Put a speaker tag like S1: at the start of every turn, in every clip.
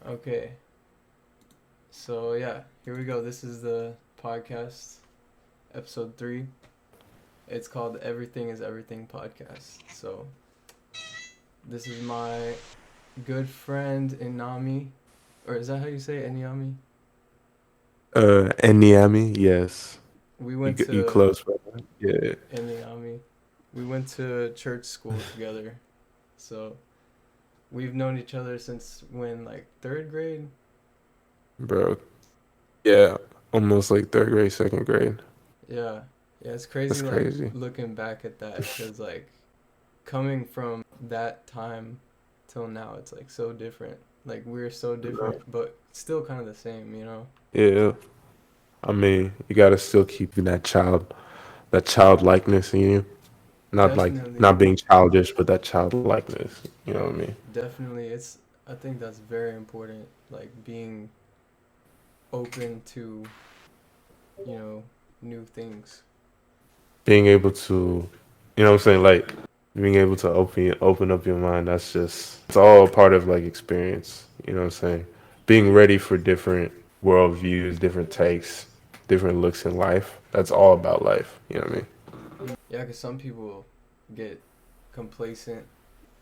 S1: Okay, so yeah, here we go. This is the podcast, episode 3. It's called Everything is Everything podcast. So, this is my good friend Enami. Or is that how you say it? Enami?
S2: Enami, yes.
S1: We
S2: You
S1: went
S2: you
S1: to
S2: close, brother. Yeah,
S1: Enami. We went to church school together. So, we've known each other since when, like, third grade?
S2: bro. Yeah, almost like third grade, second grade.
S1: Yeah. Yeah, it's crazy,
S2: That's
S1: like,
S2: crazy.
S1: looking back at that. Because, like, coming from that time till now, it's like so different. Like we're so different, but still kind of the same, you know?
S2: Yeah, I mean, you gotta still keep that childlikeness in you. Not like
S1: Definitely,
S2: not being childish, but that childlikeness. You know what I mean?
S1: definitely. I think that's very important. Like being open to, you know, new things.
S2: Being able to, you know what I'm saying, like being able to open up your mind. That's just it's all part of like experience. You know what I'm saying? Being ready for different worldviews, different takes, different looks in life. That's all about life. You know what I mean?
S1: Yeah, because some people get complacent,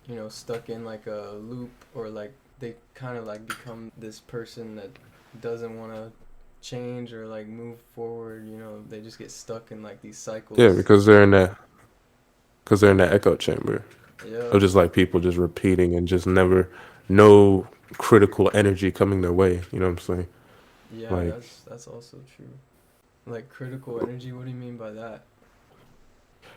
S1: you know, stuck in like a loop or like they kind of like become this person that doesn't want to change or like move forward, you know, they just get stuck in like these
S2: Yeah,
S1: cycles.
S2: because they're in that echo chamber
S1: Yeah.
S2: of just like people just repeating and just never no critical energy coming their way. You know what I'm saying?
S1: Yeah,
S2: Like
S1: that's also true. Like critical energy, what do you mean by that?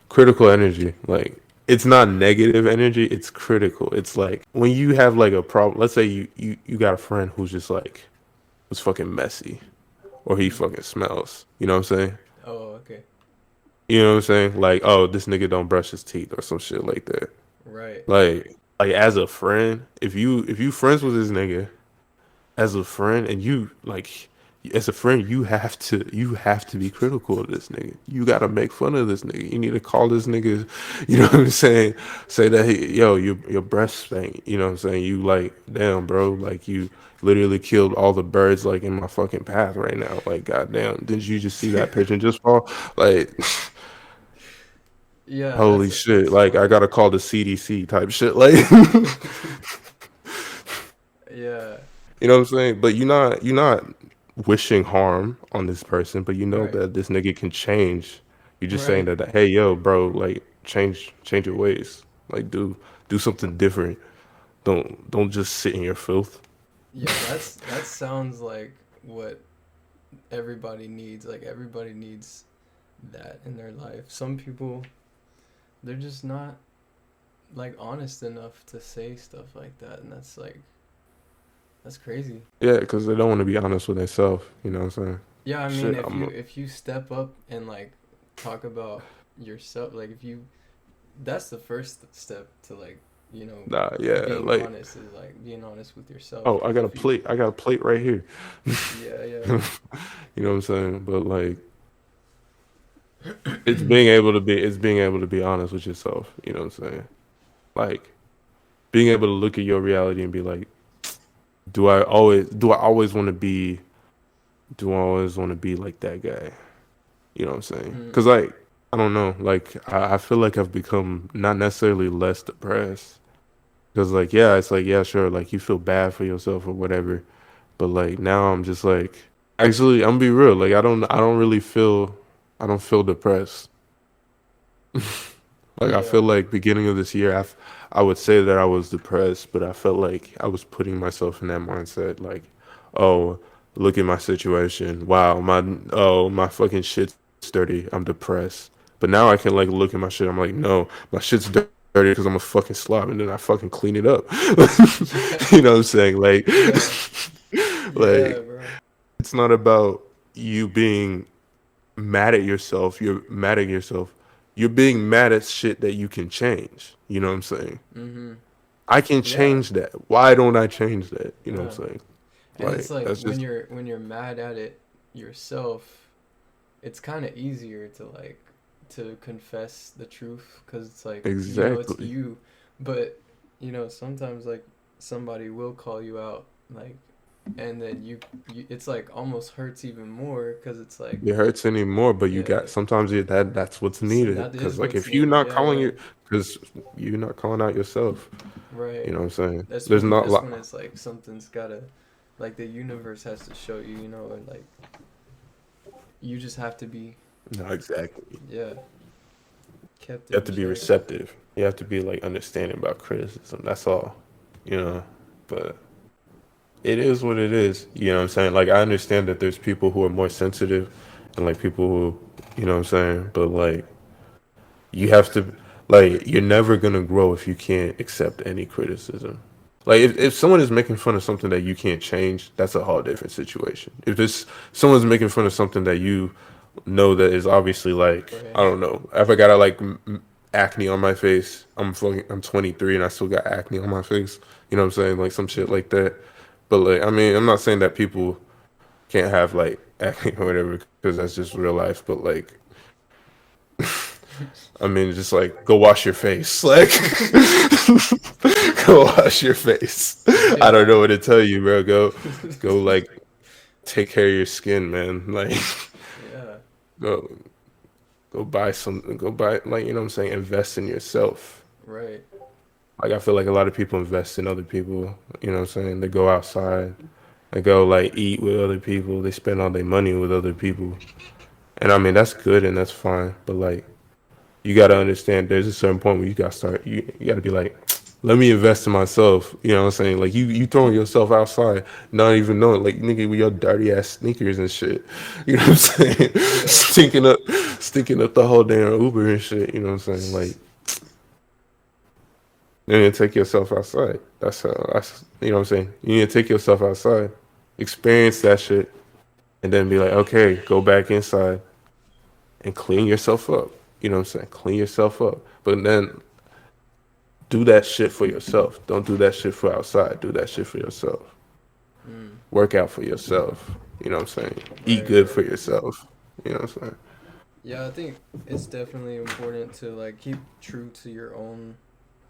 S2: critical energy, like it's not negative energy, it's critical. It's like when you have like a problem, let's say you got a friend who's just like was fucking messy or he
S1: Mm.
S2: fucking smells. You know what I'm saying?
S1: Oh, okay.
S2: You know what I'm saying? Like, oh, this nigga don't brush his teeth or some shit like that.
S1: Right.
S2: Like as a friend, if you friends with this nigga as a friend and you like as a friend you have to be critical of this nigga. You gotta make fun of this nigga. You need to call this nigga, you know what I'm saying? Say that yo, your breath stank. You know what I'm saying? You like, damn bro, like you literally killed all the birds like in my fucking path right now. Like goddamn, didn't you just see that pigeon just fall? Like
S1: Yeah,
S2: holy shit.
S1: that's
S2: Like I
S1: funny.
S2: gotta call the CDC type shit. Like
S1: Yeah.
S2: you know what I'm saying? But you're not wishing harm on this person, but you know
S1: Right.
S2: that this nigga can change. You're just saying
S1: Right.
S2: that, hey yo, bro, like change your ways. Like do something different. Don't just sit in your filth.
S1: Yeah, that sounds like what everybody needs. Like everybody needs that in their life. Some people they're just not like honest enough to say stuff like that, and that's crazy.
S2: Yeah, because they don't want to be honest with themselves. You know what I'm saying?
S1: Yeah, I mean,
S2: Shit, I'm
S1: if you step up and like talk about yourself, like if you that's the first step to like, you know,
S2: nah, yeah,
S1: being
S2: like
S1: honest is like being honest with yourself
S2: oh, I
S1: because
S2: got a
S1: if you
S2: plate. I got a plate right here.
S1: yeah, yeah.
S2: You know what I'm saying? But like it's being able to be honest with yourself. You know what I'm saying? Like being able to look at your reality and be like, do I always want to be like that guy? You know what I'm saying?
S1: Mm,
S2: Because like I don't know, like I feel like I've become not necessarily less depressed. Because like yeah, it's like yeah, sure, like you feel bad for yourself or whatever, but like now I'm just like actually I'm gonna be real, like I don't feel depressed. Like I
S1: yeah.
S2: feel like beginning of this year, I would say that I was depressed, but I felt like I was putting myself in that mindset, like, oh, look at my situation. Wow, my fucking shit's dirty. I'm depressed. But now I can like look at my shit. I'm like, no, my shit's dirty because I'm a fucking slob, and then I fucking clean it up.
S1: Yeah.
S2: You know what I'm saying? Like,
S1: Yeah. Yeah,
S2: like
S1: bro.
S2: it's not about you being mad at yourself. You're mad at yourself. You're being mad at shit that you can change. You know what I'm saying?
S1: Mhm.
S2: I can
S1: Yeah.
S2: change that. Why don't I change that? You know
S1: Yeah.
S2: what I'm saying?
S1: And it's
S2: Like
S1: like
S2: that's just
S1: when you're mad at it yourself, it's kind of easier to like to confess the truth cuz it's like, you know, it's
S2: exactly.
S1: you. But, you know, sometimes like somebody will call you out like and then you it's like almost hurts even more because it's like,
S2: It hurts anymore, but you
S1: yeah,
S2: got sometimes that's what's needed.
S1: that is
S2: Because like
S1: what's
S2: if you're
S1: needed.
S2: not
S1: Yeah,
S2: calling
S1: right,
S2: it, because you're not calling out yourself. You
S1: right.
S2: know what I'm saying?
S1: That's
S2: There's
S1: when
S2: not a
S1: that's when
S2: lot.
S1: it's like something's gotta, like the universe has to show you, you know, and like you just have to be,
S2: No, exactly.
S1: yeah, kept
S2: You have
S1: in
S2: to be
S1: check.
S2: receptive. You have to be like understanding about criticism. That's all. You know. But it is what it is. You know what I'm saying? Like I understand that there's people who are more sensitive and like people who, you know what I'm saying? But like you have to, like, you're never gonna grow if you can't accept any criticism. Like if someone is making fun of something that you can't change, that's a whole different situation. If it's someone's making fun of something that you know that is obviously like, I
S1: Right.
S2: don't know, if I got like acne on my face, I'm 23 and I still got acne on my face. You know what I'm saying? Like some shit like that. But like I mean, I'm not saying that people can't have like acne or whatever because that's just real life. But like I mean, just like go wash your face. Like go wash your face. I don't
S1: Yeah.
S2: know what to tell you, bro. Go like take care of your skin, man. Like
S1: Yeah.
S2: go go buy something. Go buy like you know what I'm saying. Invest in yourself.
S1: Right.
S2: Like I feel like a lot of people invest in other people. You know what I'm saying? They go outside. They go like eat with other people. They spend all their money with other people. And I mean that's good and that's fine. But like you got to understand there's a certain point where you got to start you got to be like let me invest in myself, you know what I'm saying? Like you throwing yourself outside not even knowing like nigga with your dirty ass sneakers and shit, you know what I'm saying?
S1: Yeah.
S2: Stinking up the whole damn Uber and shit, you know what I'm saying? Like you need to take yourself outside. That's you know what I'm saying? You need to take yourself outside, experience that shit, and then be like okay, go back inside and clean yourself up, you know what I'm saying? Clean yourself up, but then do that shit for yourself. Don't do that shit for outside. Do that shit for yourself.
S1: Mm.
S2: Work out for yourself. You know what I'm saying? Eat
S1: Right,
S2: good
S1: right.
S2: for yourself. You know what I'm saying?
S1: Yeah, I think it's definitely important to like keep true to your own,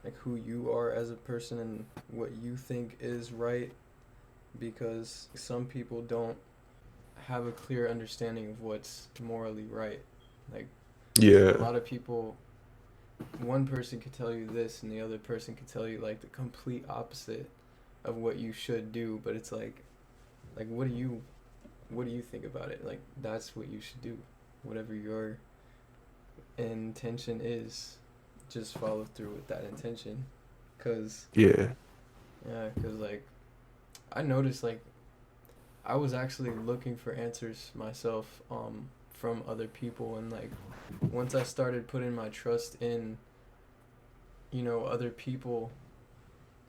S1: like who you are as a person and what you think is right, because some people don't have a clear understanding of what's morally right. Like a
S2: Yeah.
S1: lot of people, one person could tell you this and the other person could tell you like the complete opposite of what you should do, but it's like what do you think about it? Like that's what you should do. Whatever your intention is, just follow through with that intention. Cause
S2: Yeah.
S1: yeah, cause like I noticed like I was actually looking for answers myself from other people, and like once I started putting my trust in, you know, other people,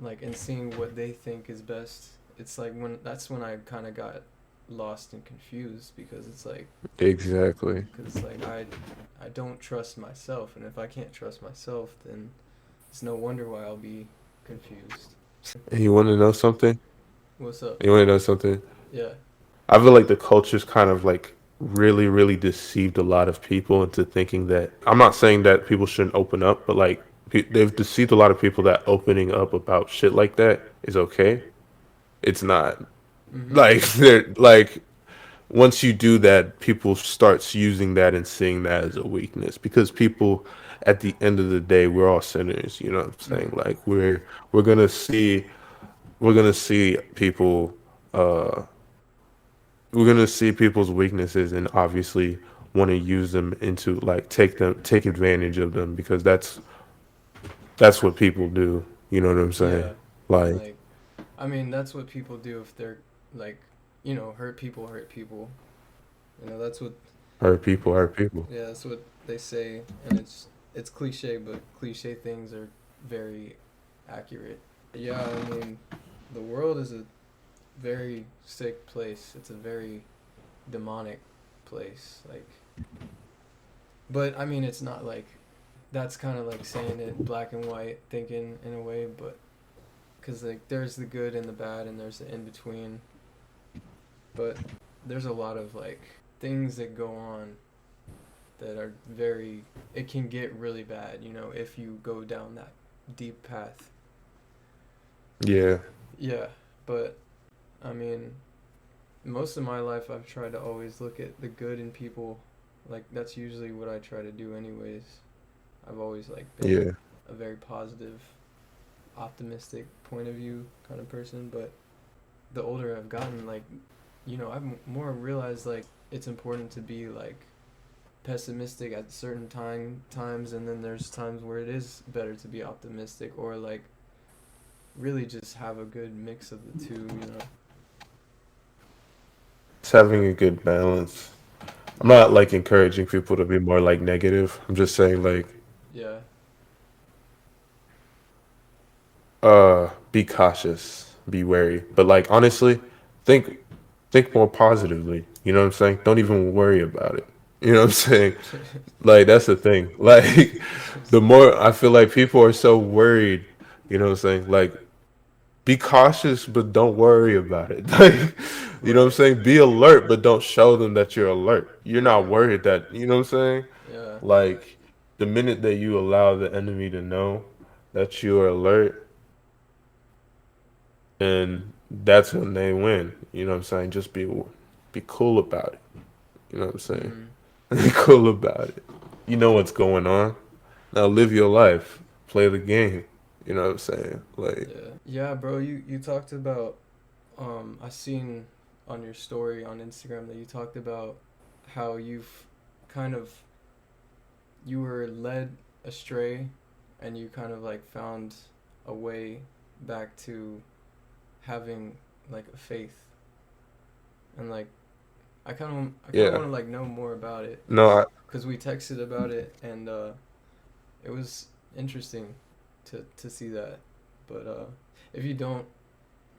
S1: like, and seeing what they think is best, it's like when I kind of got lost and confused, because it's like,
S2: Exactly.
S1: because it's like I don't trust myself, and if I can't trust myself, then it's no wonder why I'll be confused.
S2: And you want to know something?
S1: What's up?
S2: You want to know something?
S1: Yeah.
S2: I feel like the culture's kind of like really, really deceived a lot of people into thinking that. I'm not saying that people shouldn't open up, but like they've deceived a lot of people that opening up about shit like that is okay. It's not.
S1: Mhm.
S2: Like they're like once you do that, people starts using that and seeing that as a weakness because people at the end of the day, we're all sinners, you know what I'm saying?
S1: Mhm.
S2: Like we're gonna see we're gonna see people uh we're gonna see people's weaknesses and obviously want to use them into like take advantage of them because that's what people do. You know what I'm saying?
S1: Yeah. And
S2: Like
S1: like, I mean, that's what people do if they're like, you know, hurt people hurt people. You know, that's what,
S2: hurt people hurt people.
S1: yeah, that's what they say, and it's cliche, but cliche things are very accurate. Yeah, I mean, the world is a very sick place. It's a very demonic place. Like, but I mean, it's not like that's kind of like saying it black and white thinking in a way, but because like there's the good and the bad and there's the in between, but there's a lot of like things that go on that are very, it can get really bad, you know, if you go down that deep path.
S2: Yeah.
S1: Yeah, but I mean, most of my life I've tried to always look at the good in people. Like that's usually what I try to do anyways. I've always like been
S2: Yeah.
S1: a very positive, optimistic point of view kind of person, but the older I've gotten, like, I've more realized like it's important to be like pessimistic at certain times, and then there's times where it is better to be optimistic, or like really just have a good mix of the two.
S2: It's having a good balance. I'm not like encouraging people to be more like negative. I'm just saying like
S1: Yeah.
S2: be cautious, be wary. But like honestly, think think more positively. You know what I'm saying? Don't even worry about it. You know what I'm saying? Like that's the thing. Like the more I feel like people are so worried, you know what I'm saying? Like be cautious but don't worry about it. Like you know what I'm
S1: Right.
S2: saying? Be alert but don't show them that you're alert. You're not
S1: Yeah.
S2: worried that, you know what I'm saying?
S1: Yeah.
S2: Like the minute that you allow the enemy to know that you are alert, and that's when they win. You know what I'm saying? Just be cool about it. You know what I'm saying?
S1: Mm.
S2: Be cool about it. You know what's going on. Now live your life. Play the game. You know what I'm saying? Like
S1: Yeah. Yeah, bro. You talked about I seen on your story on Instagram that you talked about how you've kind of you were led astray, and you kind of like found a way back to having like a faith, and like I kind of
S2: yeah.
S1: want to like know more about it,
S2: No,
S1: cuz we texted about it, and it was interesting to see that. But if you don't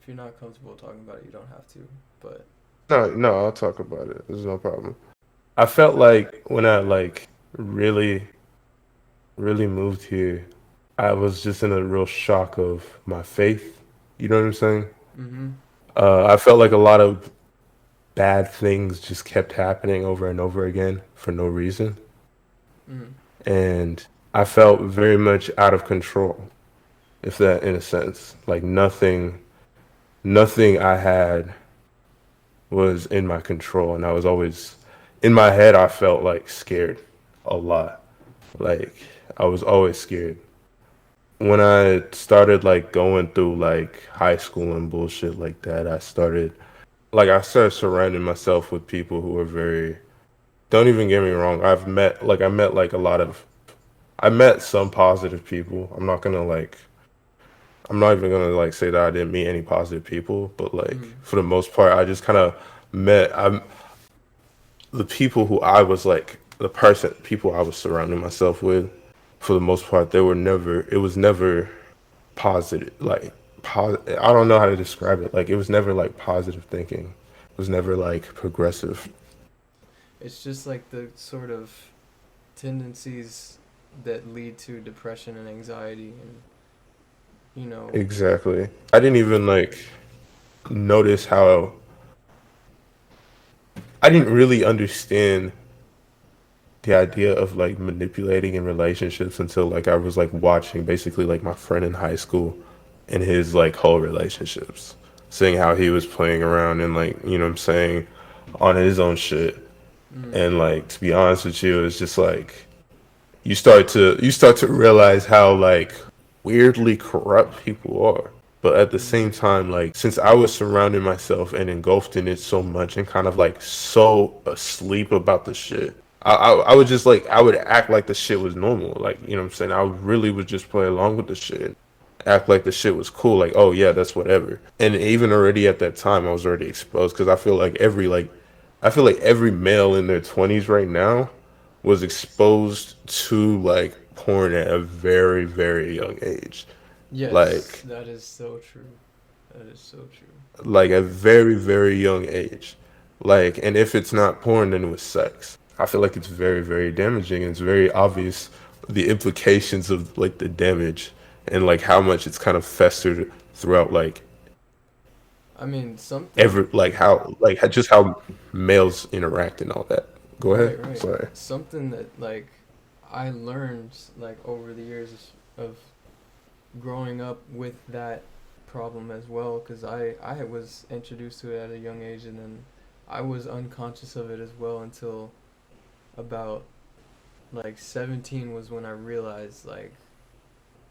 S1: if you're not comfortable talking about it, you don't have to. But
S2: no, I'll talk about it. There's no problem. I felt like when I like really, really moved here, I was just in a real shock of my faith. You know what I'm saying?
S1: mhm.
S2: I felt like a lot of bad things just kept happening over and over again for no reason.
S1: Mhm.
S2: And I felt very much out of control, if that in a sense. Like nothing I had was in my control. And I was always, in my head, I felt like scared a lot. Like I was always scared. When I started like going through like high school and bullshit like that, I started surrounding myself with people who were very, don't even get me wrong. I met like a lot of, I met some positive people. I'm not even gonna like say that I didn't meet any positive people, but like
S1: Mhm.
S2: for the most part, I just kind of I'm the people who I was like people I was surrounding myself with. For the most part, it was never positive. I don't know how to describe it. Like it was never like positive thinking. It was never like progressive.
S1: It's just like the sort of tendencies that lead to depression and anxiety, and you know
S2: Exactly. I didn't even like notice how I didn't really understand the idea of like manipulating in relationships until like I was like watching basically like my friend in high school and his like whole relationships, seeing how he was playing around and like, you know what I'm saying, on his own shit.
S1: mm.
S2: And like to be honest with you, it's just like you start to realize how like weirdly corrupt people are. But at the
S1: Mhm.
S2: same time, like since I was surrounding myself and engulfed in it so much and kind of like so asleep about the shit, I would just like I would act like the shit was normal. Like, you know what I'm saying? I really would just play along with the shit. Act like the shit was cool, like, oh yeah, that's whatever. And even already at that time I was already exposed because I feel like every male in their twenties right now was exposed to like porn at a very, very young age.
S1: Yes,
S2: Like
S1: that is so true. That is so true.
S2: like a very, very young age. Like, and if it's not porn, then it was sex. I feel like it's very, very damaging. And it's very obvious the implications of like the damage and like how much it's kind of festered throughout like
S1: I mean,
S2: every
S1: something.
S2: just how males interact and all that. Go ahead.
S1: Right, right.
S2: Sorry.
S1: Something that like I learned like over the years of growing up with that problem as well because I was introduced to it at a young age, and then I was unconscious of it as well until about like 17 was when I realized like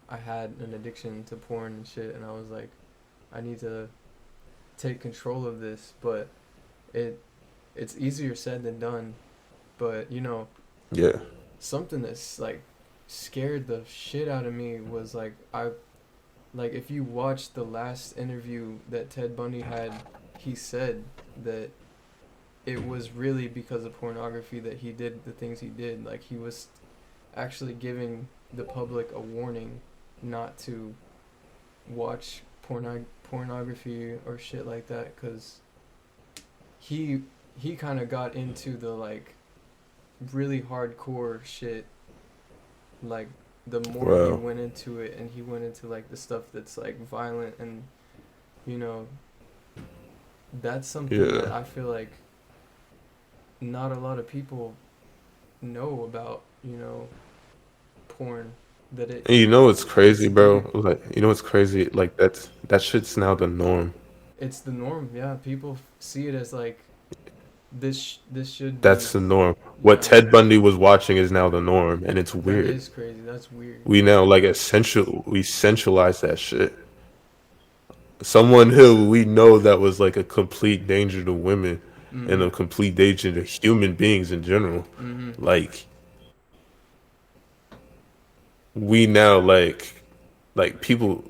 S1: I had an addiction to porn and shit, and I was like, I need to take control of this, but it it's easier said than done. But
S2: Yeah.
S1: something that's like scared the shit out of me was like if you watch the last interview that Ted Bundy had, he said that it was really because of pornography that he did the things he did. Like he was actually giving the public a warning not to watch pornography or shit like that because he he kind of got into the like really hardcore shit like the more he
S2: Well,
S1: went into it and he went into like the stuff that's like violent and you know that's something that
S2: yeah.
S1: I feel like not a lot of people know about porn that it
S2: And you know what's
S1: it's
S2: crazy,
S1: deep.
S2: bro? Like, you know what's crazy? Like that shit's now the norm.
S1: It's the norm. Yeah, people see it as like this should be.
S2: That's the norm. What
S1: Yeah,
S2: Ted Bundy was watching is now the norm, and it's
S1: that
S2: weird.
S1: is crazy. That's weird.
S2: We now like we centralize that shit. Someone who we know that was like a complete danger to women and
S1: Mhm.
S2: a complete danger to human beings in general.
S1: Mhm.
S2: Like we now like people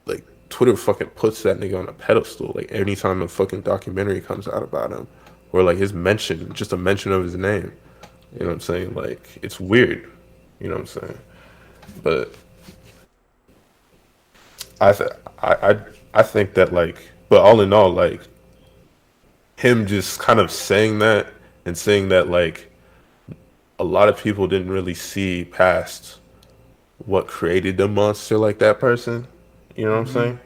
S2: like Twitter fucking puts that nigga on a pedestal. Like anytime a fucking documentary comes out about him, or like his mention, just a mention of his name. You know
S1: Yeah.
S2: what I'm saying? Like it's weird. You know what I'm saying? But I th- I think that like, but all in all, like him just kind of saying that and saying that like a lot of people didn't really see past what created the monster like that person. You know what I'm
S1: Mhm.
S2: saying?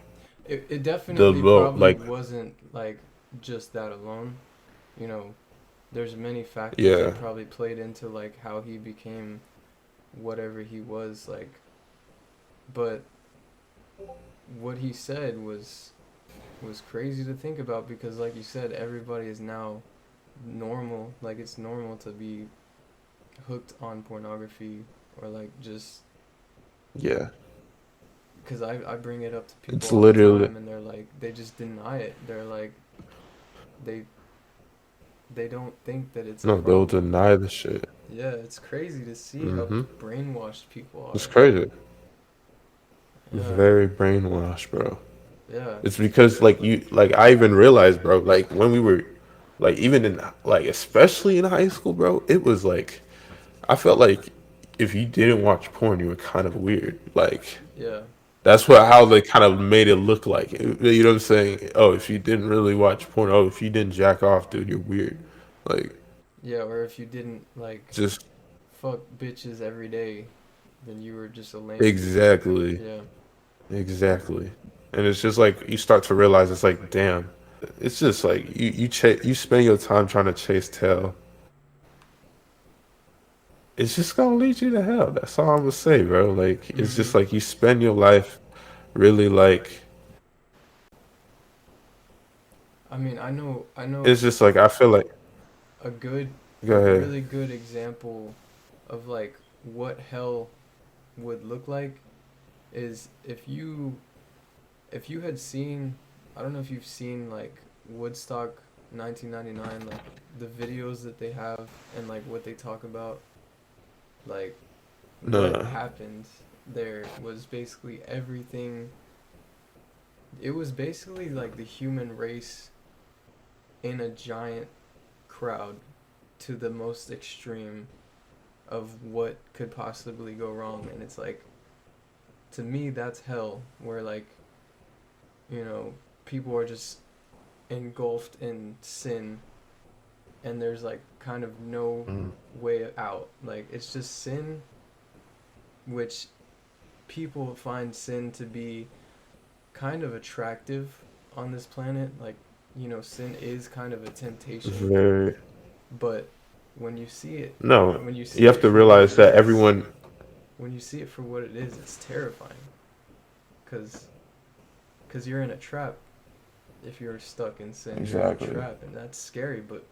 S1: It
S2: The
S1: definitely
S2: low
S1: probably
S2: like
S1: wasn't like just that alone. You know, there's many factors
S2: yeah.
S1: that probably played into like how he became whatever he was like, but what he said was crazy to think about because like you said everybody is now normal, like it's normal to be hooked on pornography or like just
S2: Yeah.
S1: because I bring it up to people
S2: It's
S1: all the
S2: literally
S1: time and they're like they just deny it. They're like they they don't think that it's a
S2: no, they'll
S1: problem.
S2: deny the shit.
S1: Yeah, it's crazy to see how
S2: Mm-hmm.
S1: brainwashed people
S2: It's
S1: are.
S2: crazy.
S1: Yeah,
S2: Very brainwashed, bro.
S1: yeah,
S2: It's because like like I even realized, bro, like when we were like even in like especially in high school, bro, it was like I felt like if you didn't watch porn, you were kind of weird. Like
S1: yeah,
S2: that's what how they kind of made it look like. You know what I'm saying? Oh, if you didn't really watch porn, oh, if you didn't jack off, dude, you're weird. Like
S1: yeah. Or if you didn't like
S2: just
S1: fuck bitches every day, then you were just a lame.
S2: exactly,
S1: Yeah.
S2: exactly. And it's just like you start to realize it's like, damn. It's just like you spend your time trying to chase tail. It's just gonna lead you to hell. That's all I'm gonna say, bro. Like it's just
S1: Mhm.
S2: like you spend your life really like
S1: I mean, I know
S2: it's just like I feel like
S1: a good,
S2: go
S1: a
S2: ahead.
S1: really good example of like what hell would look like is if you had seen, I don't know if you've seen like Woodstock 1999, like the videos that they have and like what they talk about, like what
S2: Nah.
S1: happened there was basically everything. It was basically like the human race in a giant crowd to the most extreme of what could possibly go wrong, and it's like to me that's hell where like people are just engulfed in sin and there's like kind of no
S2: Mm.
S1: way out. Like it's just sin, which people find sin to be kind of attractive on this planet. Like, sin is kind of a temptation,
S2: Very
S1: but when you see it,
S2: no.
S1: when you
S2: You
S1: see
S2: have
S1: it
S2: to
S1: for what
S2: realize
S1: it
S2: that
S1: is,
S2: everyone
S1: when you see it for what it is, it's terrifying. Cause because you're in a trap. If you're stuck in sin, you're in a
S2: Exactly.
S1: trap, and that's scary. But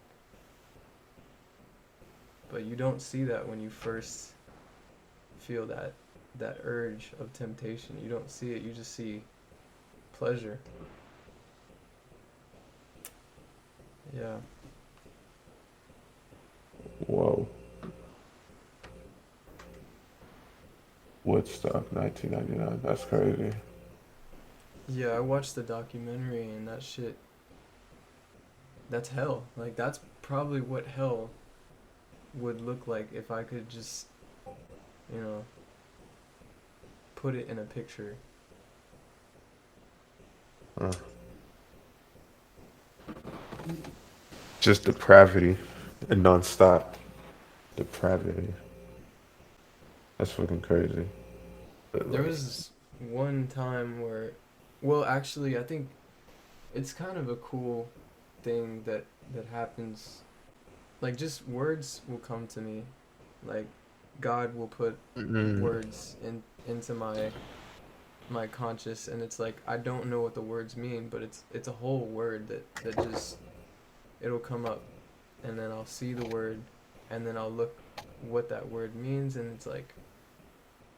S1: you don't see that when you first feel that urge of temptation. You don't see it. You just see pleasure. Yeah.
S2: Whoa. Woodstock, 1999. That's crazy.
S1: Yeah, I watched the documentary and that shit. That's hell. Like that's probably what hell would look like if I could just, you know, put it in a picture.
S2: Uh, just depravity and nonstop depravity. That's fucking crazy. But
S1: There
S2: like,
S1: was one time where, well, actually, I think it's kind of a cool thing that happens. Like just words will come to me, like God will put
S2: mm,
S1: words into my conscious, and it's like I don't know what the words mean, but it's a whole word that just it'll come up, and then I'll see the word, and then I'll look what that word means, and it's like,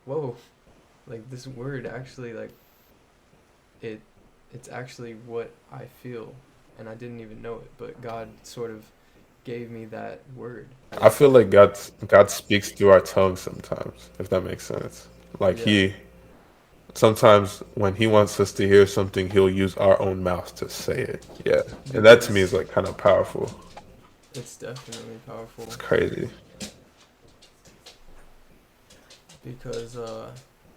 S1: whoa, like this word actually like it it's actually what I feel, and I didn't even know it, but God sort of gave me that word.
S2: I feel like God speaks through our tongue sometimes, if that makes sense. Like
S1: Yeah,
S2: he sometimes when he wants us to hear something, he'll use our own mouth to say it. Yeah, and that to me is
S1: because
S2: like kind of powerful.
S1: it's definitely
S2: It's
S1: powerful
S2: crazy.
S1: because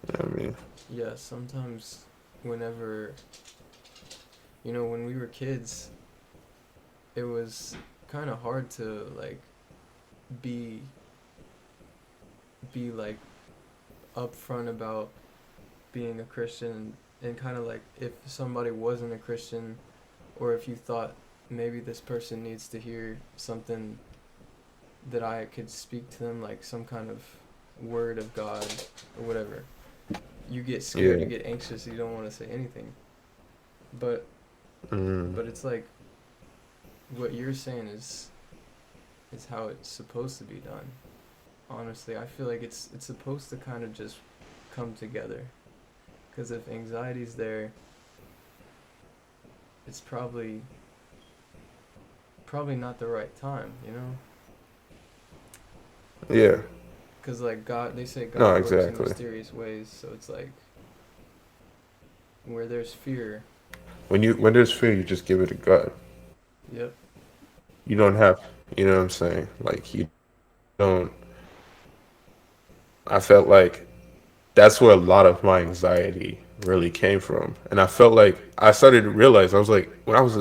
S2: You know what I mean,
S1: yeah, sometimes whenever when we were kids, it was kind of hard to like be be like upfront about being a Christian, and kind of like if somebody wasn't a Christian, or if you thought maybe this person needs to hear something that I could speak to them, like some kind of word of God or whatever, you get scared, you
S2: yeah.
S1: get anxious, you don't want to say anything. But
S2: Mm,
S1: it's like what you're saying is how it's supposed to be done. Honestly, I feel like it's supposed to kind of just come together. Because if anxiety's there, it's probably not the right time, you know?
S2: yeah.
S1: Because like God, they say
S2: No,
S1: God works in
S2: exactly.
S1: mysterious ways, so it's like where there's fear.
S2: When there's fear, you just give it to God.
S1: Yep.
S2: You don't have, you know what I'm saying? Like you don't. I felt like that's where a lot of my anxiety really came from, and I felt like I started to realize I was like when I was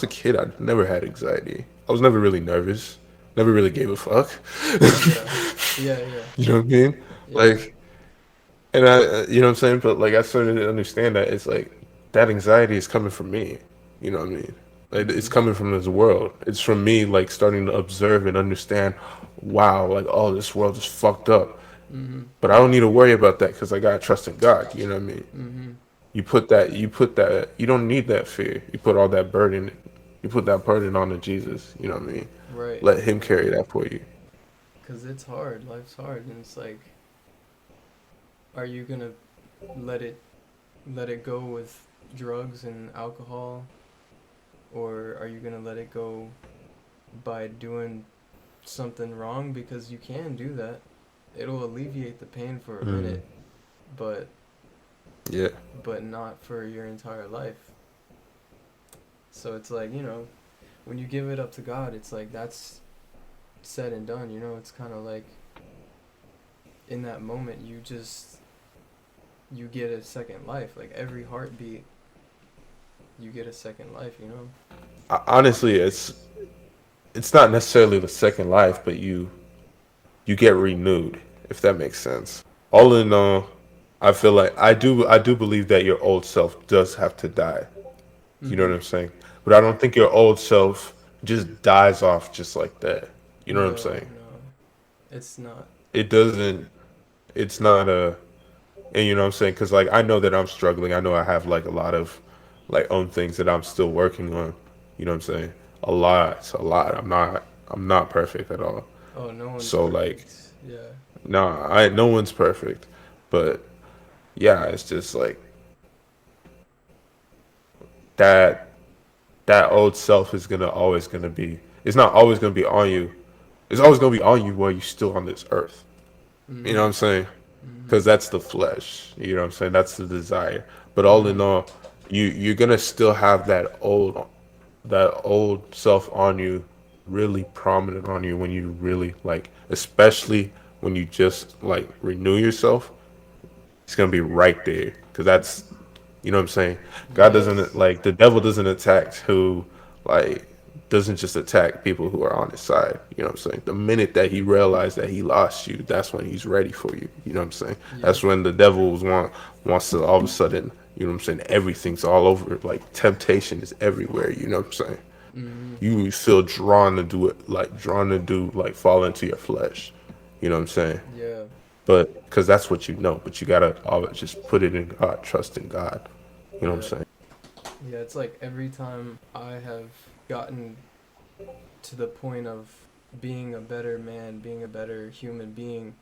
S2: a kid, I never had anxiety. I was never really nervous. Never really gave a fuck.
S1: Yeah. Yeah. Yeah.
S2: You know what I mean?
S1: Yeah.
S2: Like, and you know what I'm saying? But like, I started to understand that it's like that anxiety is coming from me. You know what I mean? Like, it's
S1: Mhm.
S2: coming from this world. It's from me, like, starting to observe and understand, wow, like, oh, this world is fucked up.
S1: Mhm.
S2: But I don't need to worry about that because I got to trust in God. You know what I mean?
S1: Mhm.
S2: You don't need that fear. You put all that burden, you put that burden onto Jesus. You know what I mean?
S1: Right.
S2: Let Him
S1: Right.
S2: carry that for you.
S1: Cause it's hard. Life's hard, and it's like, are you gonna let it let it go with drugs and alcohol, or are you gonna let it go by doing something wrong? Because you can do that. It'll alleviate the pain for a
S2: Mm,
S1: minute, but
S2: yeah,
S1: not for your entire life. So it's like, when you give it up to God, it's like that's said and done, it's kind of like in that moment you get a second life. Like every heartbeat, you get a second life.
S2: honestly, it's not necessarily the second life, but you get renewed, if that makes sense. All in all, I feel like I do believe that your old self does have to die. You know what
S1: Mhm.
S2: I'm saying? But I don't think your old self just dies off just like that. You know what I'm
S1: No,
S2: saying?
S1: no. It's not.
S2: It doesn't. It's not a. And you know what I'm saying? Because like I know that I'm struggling. I know I have like a lot of like own things that I'm still working on. You know what I'm saying? A lot, a lot. I'm not perfect at all.
S1: Oh, no one's
S2: So like
S1: perfect. Yeah.
S2: no, I no one's perfect. But yeah, it's just like that that old self is gonna always gonna be. It's not always gonna be on you. It's always gonna be on you while you're still on this earth. You know what
S1: Mhm.
S2: I'm saying?
S1: Mhm.
S2: Because that's the flesh. You know what I'm saying? That's the desire. But all in
S1: Mhm.
S2: all, you're gonna still have that old self on you, really prominent on you when you really like, especially when you just like renew yourself. It's gonna be right there because that's, you know what I'm saying. God doesn't
S1: Yes.
S2: like the devil doesn't attack who like doesn't just attack people who are on his side. You know what I'm saying. The minute that he realized that he lost you, that's when he's ready for you. You know what I'm saying. That's
S1: Yep.
S2: when the devil wants to all of a sudden. You know what I'm saying. Everything's all over. Like temptation is everywhere. You know what I'm saying.
S1: Mhm.
S2: You feel drawn to do it, like drawn to do, like fall into your flesh. You know what I'm saying?
S1: Yeah.
S2: But because that's what you know, but you gotta always just put it in God, trust in God. You know what I'm
S1: Yeah.
S2: saying?
S1: Yeah. It's like every time I have gotten to the point of being a better man, being a better human being,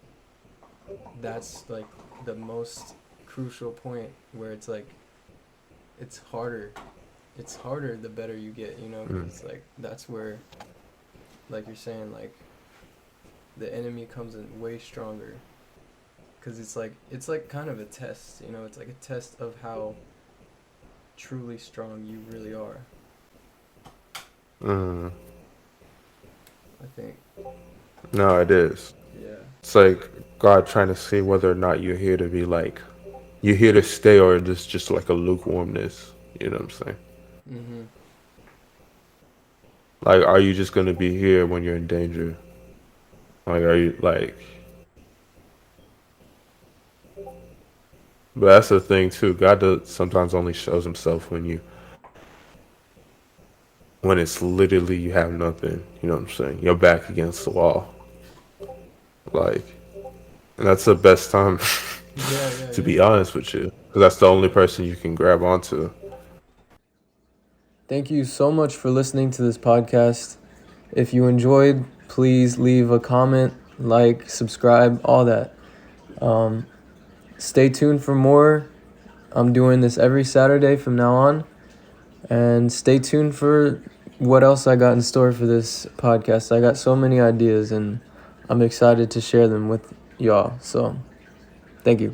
S1: that's like the most crucial point where it's like it's harder. It's harder the better you get,
S2: Mm.
S1: because like that's where, like you're saying, like the enemy comes in way stronger. Because it's like kind of a test, It's like a test of how truly strong you really are.
S2: Mm.
S1: I think.
S2: No, it is.
S1: Yeah.
S2: It's like God trying to see whether or not you're here to be like, you're here to stay or just like a lukewarmness. You know what I'm saying?
S1: Mhm.
S2: Like, are you just gonna be here when you're in danger? Like, are you like? But that's the thing too. God does sometimes only shows Himself when it's literally you have nothing. You know what I'm saying? You're back against the wall. Like, and that's the best time,
S1: Yeah, yeah,
S2: to
S1: yeah.
S2: be honest with you, because that's the only person you can grab onto.
S1: Thank you so much for listening to this podcast. If you enjoyed, please leave a comment, like, subscribe, all that. Um, Stay tuned for more. I'm doing this every Saturday from now on. And stay tuned for what else I got in store for this podcast. I got so many ideas and I'm excited to share them with y'all. So, thank you.